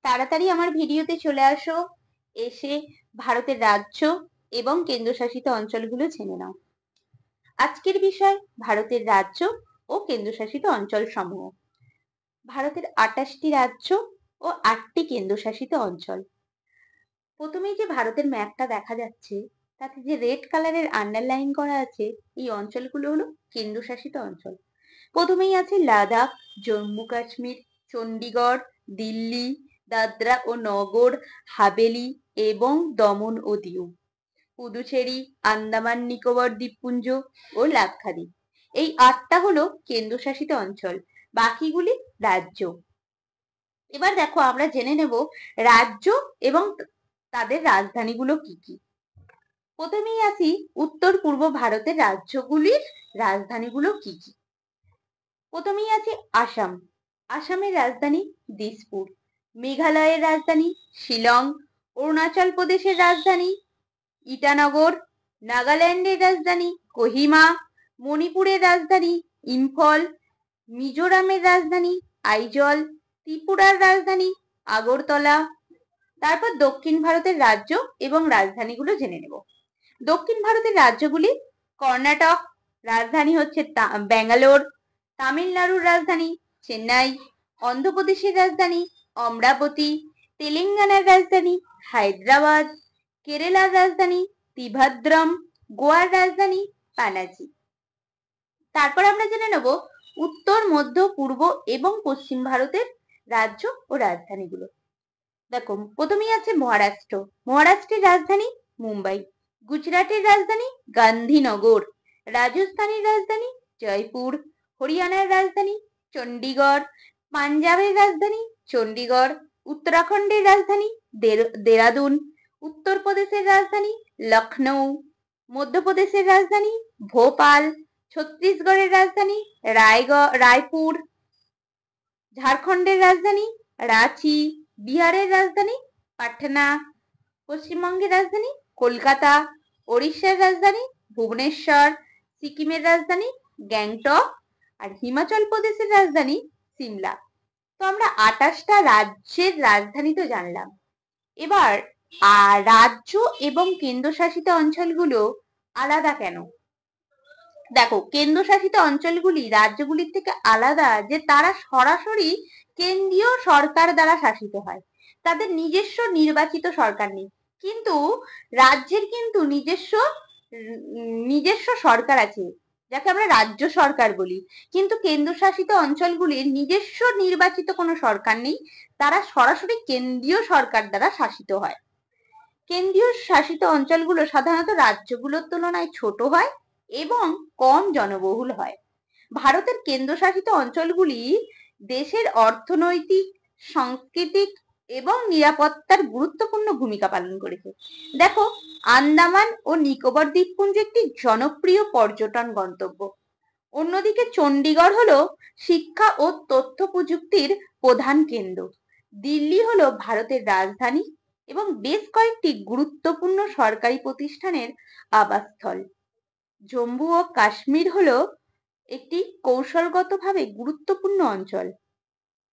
তাড়াতাড়ি আমার ভিডিওতে চলে আসো, এসে ভারতের রাজ্য এবং কেন্দ্রশাসিত অঞ্চলগুলো জেনে নাও। আজকের বিষয় ভারতের রাজ্য ও কেন্দ্রশাসিত অঞ্চল সমূহ। ভারতের 28টি রাজ্য ও 8টি কেন্দ্রশাসিত অঞ্চল। প্রথমেই যে ভারতের ম্যাপটা দেখা যাচ্ছে তাতে যে রেড কালারের আন্ডারলাইন করা আছে, এই অঞ্চলগুলো হলো কেন্দ্রশাসিত অঞ্চল। প্রথমেই আছে লাদাখ, জম্মু কাশ্মীর, চণ্ডীগড়, দিল্লি, দাদরা ও নগর হাভেলি এবং দমন ও দিউ, পুদুচেরি, আন্দামান নিকোবর দ্বীপপুঞ্জ ও লাক্ষাদ্বীপ। এই 8টা হলো কেন্দ্রশাসিত অঞ্চল, বাকিগুলি রাজ্য। এবার দেখো আমরা জেনে নেব রাজ্য এবং তাদের রাজধানীগুলো কি কি। প্রথমেই আসি উত্তর পূর্ব ভারতের রাজ্যগুলির রাজধানীগুলো কি কি। প্রথমেই আছে আসাম। আসামের রাজধানী দিসপুর। মেঘালয়ের রাজধানী শিলং। অরুণাচল প্রদেশের রাজধানী ইটানগর। নাগাল্যান্ডের রাজধানী কোহিমা। মণিপুরের রাজধানী ইম্ফল। মিজোরামের রাজধানী আইজল। ত্রিপুরার রাজধানী আগরতলা। তারপর দক্ষিণ ভারতের রাজ্য এবং রাজধানীগুলো জেনে নেব। দক্ষিণ ভারতের রাজ্যগুলি কর্ণাটক, রাজধানী হচ্ছে ব্যাঙ্গালোর। তামিলনাড়ুর রাজধানী চেন্নাই। অন্ধ্রপ্রদেশের রাজধানী অমরাবতী। তেলেঙ্গানার রাজধানী হায়দ্রাবাদ। কেরালার রাজধানী ত্রিভাদ্রম। গোয়ার রাজধানী পানাজি। তারপর আমরা জেনে নেব উত্তর, মধ্য, পূর্ব এবং পশ্চিম ভারতের রাজ্য ও রাজধানীগুলো। দেখো প্রথমেই আছে মহারাষ্ট্র। মহারাষ্ট্রের রাজধানী মুম্বাই। গুজরাটের রাজধানী গান্ধীনগর। রাজস্থানের রাজধানী জয়পুর। হরিয়ানার রাজধানী চণ্ডীগড়। পাঞ্জাবের রাজধানী চণ্ডীগড়। উত্তরাখণ্ডের রাজধানী দেরাদুন। উত্তরপ্রদেশের রাজধানী লখনৌ। মধ্যপ্রদেশের রাজধানী ভোপাল। ছত্তিশগড়ের রাজধানী রায়পুর। ঝাড়খণ্ডের রাজধানী রাঁচি। বিহারের রাজধানী পাটনা। পশ্চিমবঙ্গের রাজধানী কলকাতা। ওড়িশার রাজধানী ভুবনেশ্বর। সিকিমের রাজধানী গ্যাংটক। আর হিমাচল প্রদেশের রাজধানী সিমলা। তো আমরা 28টা রাজ্যের রাজধানী তো জানলাম। এবার রাজ্য এবং কেন্দ্রশাসিত অঞ্চলগুলো আলাদা কেন? দেখো কেন্দ্রশাসিত অঞ্চলগুলি রাজ্যগুলির থেকে আলাদা যে তারা সরাসরি কেন্দ্রীয় সরকার দ্বারা শাসিত হয়। তাদের নিজস্ব নির্বাচিত সরকার নেই, কিন্তু রাজ্যের কিন্তু নিজস্ব সরকার আছে, যাকে আমরা রাজ্য সরকার বলি। কিন্তু কেন্দ্রশাসিত অঞ্চলগুলির নিজস্ব নির্বাচিত কোনো সরকার নেই, তারা সরাসরি কেন্দ্রীয় সরকার দ্বারা শাসিত হয়। কেন্দ্রীয় শাসিত অঞ্চলগুলো সাধারণত রাজ্যগুলোর তুলনায় ছোট হয় এবং কম জনবহুল হয়। ভারতের কেন্দ্রশাসিত অঞ্চলগুলি দেশের অর্থনৈতিক, সাংস্কৃতিক এবং নিরাপত্তার গুরুত্বপূর্ণ ভূমিকা পালন করেছে। দেখো আন্দামান ও নিকোবর দ্বীপপুঞ্জ একটি জনপ্রিয় পর্যটন গন্তব্য। অন্যদিকে চণ্ডীগড় হলো শিক্ষা ও তথ্য প্রযুক্তির প্রধান কেন্দ্র। দিল্লি হলো ভারতের রাজধানী এবং বেশ কয়েকটি গুরুত্বপূর্ণ সরকারি প্রতিষ্ঠানের আবাসস্থল। জম্মু ও কাশ্মীর হলো একটি কৌশলগতভাবে গুরুত্বপূর্ণ অঞ্চল,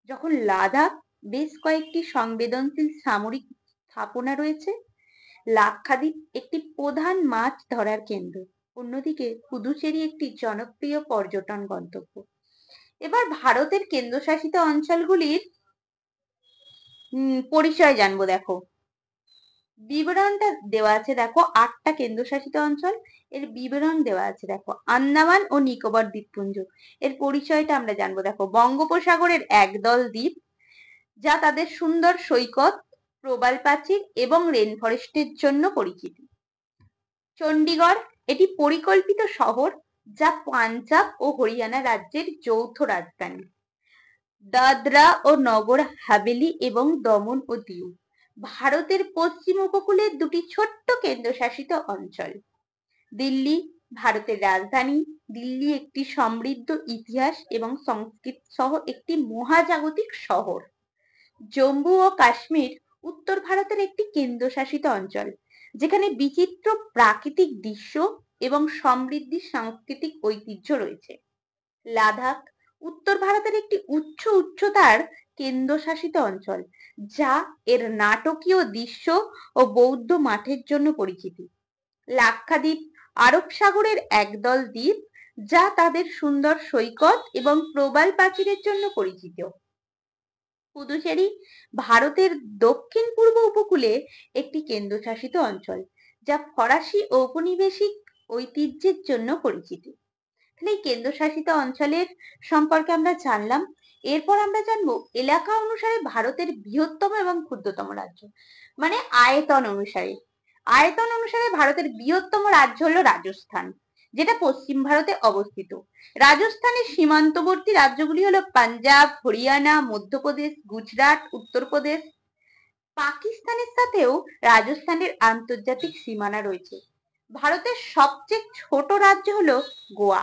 যখন লাদাখ বেশ কয়েকটি সংবেদনশীল সামরিক স্থাপনা রয়েছে। লাক্ষাদ্বীপ একটি প্রধান মাছ ধরার কেন্দ্র। অন্যদিকে পুদুচেরি একটি জনপ্রিয় পর্যটন গন্তব্য। এবার ভারতের কেন্দ্রশাসিত অঞ্চলগুলির পরিচয় জানবো। দেখো বিবরণটা দেওয়া আছে, দেখো 8টা কেন্দ্রশাসিত অঞ্চল, এর বিবরণ দেওয়া আছে। দেখো আন্দামান ও নিকোবর দ্বীপপুঞ্জ, এর পরিচয়টা আমরা জানবো। দেখো বঙ্গোপসাগরের একদল দ্বীপ, যা তাদের সুন্দর সৈকত, প্রবাল প্রাচীর এবং রেন ফরেস্টের জন্য পরিচিত। চণ্ডীগড় এটি পরিকল্পিত শহর, যা পাঞ্জাব ও হরিয়ানা রাজ্যের যৌথ রাজধানী। দাদরা ও নগর হাভেলি এবং দমন ও দিউ ভারতের পশ্চিম উপকূলের দুটি ছোট্ট কেন্দ্রশাসিত অঞ্চল। দিল্লি ভারতের রাজধানী। দিল্লি একটি সমৃদ্ধ ইতিহাস এবং সংস্কৃতি সহ একটি মহাজাগতিক শহর। জম্মু ও কাশ্মীর উত্তর ভারতের একটি কেন্দ্রশাসিত অঞ্চল, যেখানে বিচিত্র প্রাকৃতিক দৃশ্য এবং সমৃদ্ধ সাংস্কৃতিক ঐতিহ্য রয়েছে। লাদাখ উত্তর ভারতের একটি উচ্চতার কেন্দ্রশাসিত অঞ্চল, যা এর নাটকীয় দৃশ্য ও বৌদ্ধ মাঠের জন্য পরিচিত। লাক্ষাদ্বীপ আরব সাগরের একদল দ্বীপ, যা তাদের সুন্দর সৈকত এবং প্রবাল প্রাচীরের জন্য পরিচিত। পুদুচেরি ভারতের দক্ষিণ পূর্ব উপকূলে একটি কেন্দ্রশাসিত অঞ্চল, যা ফরাসি ঔপনিবেশিক ঐতিহ্যের জন্য পরিচিত। তাহলে এই কেন্দ্রশাসিত অঞ্চলের সম্পর্কে আমরা জানলাম। এরপর আমরা জানবো এলাকা অনুসারে ভারতের বৃহত্তম এবং ক্ষুদ্রতম রাজ্য, মানে আয়তন অনুসারে। আয়তন অনুসারে ভারতের বৃহত্তম রাজ্য হলো রাজস্থান, যেটা পশ্চিম ভারতে অবস্থিত। রাজস্থানের সীমান্তবর্তী রাজ্যগুলি হলো পাঞ্জাব, হরিয়ানা, মধ্যপ্রদেশ, গুজরাট, উত্তরপ্রদেশ। পাকিস্তানের সাথেও রাজস্থানের আন্তর্জাতিক সীমানা রয়েছে। ভারতের সবচেয়ে ছোট রাজ্য হলো গোয়া।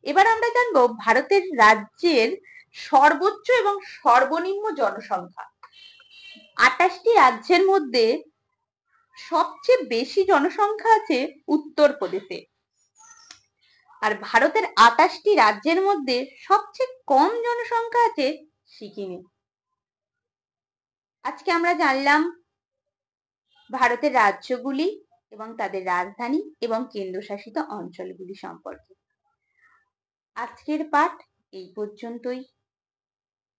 এবার আমরা জানবো ভারতের রাজ্যের সর্বোচ্চ এবং সর্বনিম্ন জনসংখ্যা। 28টি রাজ্যের মধ্যে সবচেয়ে বেশি জনসংখ্যা আছে উত্তরপ্রদেশে, আর ভারতের 28টি রাজ্যের মধ্যে সবচেয়ে কম জনসংখ্যা আছে সিকিমে। আজকে আমরা জানলাম ভারতের রাজ্যগুলি এবং তাদের রাজধানী এবং কেন্দ্রশাসিত অঞ্চলগুলি সম্পর্কে। আজকের পাঠ এই পর্যন্তই।